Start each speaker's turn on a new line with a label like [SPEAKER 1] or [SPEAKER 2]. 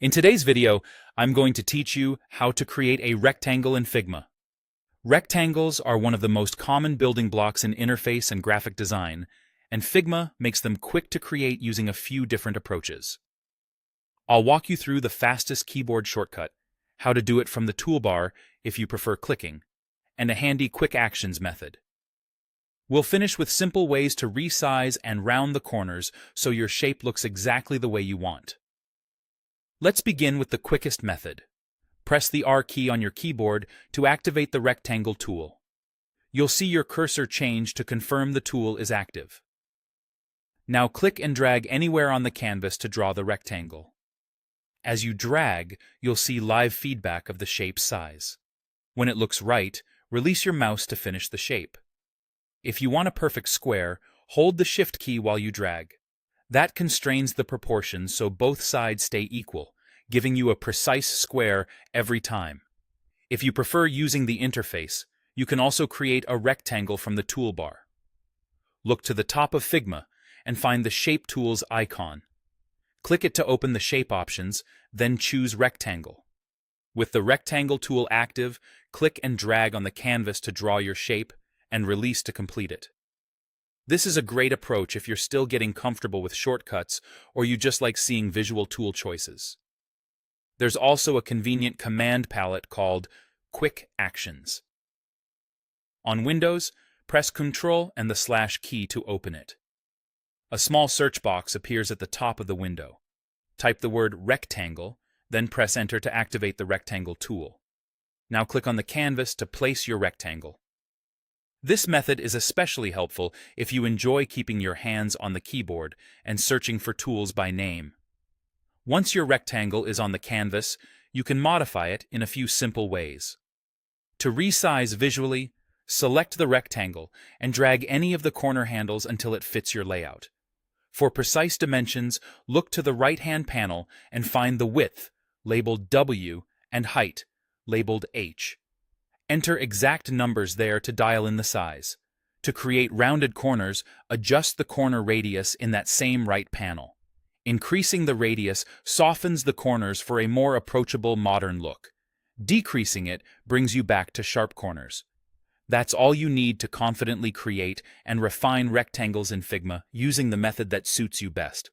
[SPEAKER 1] In today's video, I'm going to teach you how to create a rectangle in Figma. Rectangles are one of the most common building blocks in interface and graphic design, and Figma makes them quick to create using a few different approaches. I'll walk you through the fastest keyboard shortcut, how to do it from the toolbar if you prefer clicking, and a handy quick actions method. We'll finish with simple ways to resize and round the corners so your shape looks exactly the way you want. Let's begin with the quickest method. Press the R key on your keyboard to activate the rectangle tool. You'll see your cursor change to confirm the tool is active. Now click and drag anywhere on the canvas to draw the rectangle. As you drag, you'll see live feedback of the shape's size. When it looks right, release your mouse to finish the shape. If you want a perfect square, hold the Shift key while you drag. That constrains the proportions so both sides stay equal, giving you a precise square every time. If you prefer using the interface, you can also create a rectangle from the toolbar. Look to the top of Figma and find the Shape Tools icon. Click it to open the shape options, then choose Rectangle. With the Rectangle tool active, click and drag on the canvas to draw your shape and release to complete it. This is a great approach if you're still getting comfortable with shortcuts or you just like seeing visual tool choices. There's also a convenient command palette called Quick Actions. On Windows, press Ctrl and the / key to open it. A small search box appears at the top of the window. Type the word rectangle, then press Enter to activate the rectangle tool. Now click on the canvas to place your rectangle. This method is especially helpful if you enjoy keeping your hands on the keyboard and searching for tools by name. Once your rectangle is on the canvas, you can modify it in a few simple ways. To resize visually, select the rectangle and drag any of the corner handles until it fits your layout. For precise dimensions, look to the right-hand panel and find the width, labeled W, and height, labeled H. Enter exact numbers there to dial in the size. To create rounded corners, adjust the corner radius in that same right panel. Increasing the radius softens the corners for a more approachable modern look. Decreasing it brings you back to sharp corners. That's all you need to confidently create and refine rectangles in Figma using the method that suits you best.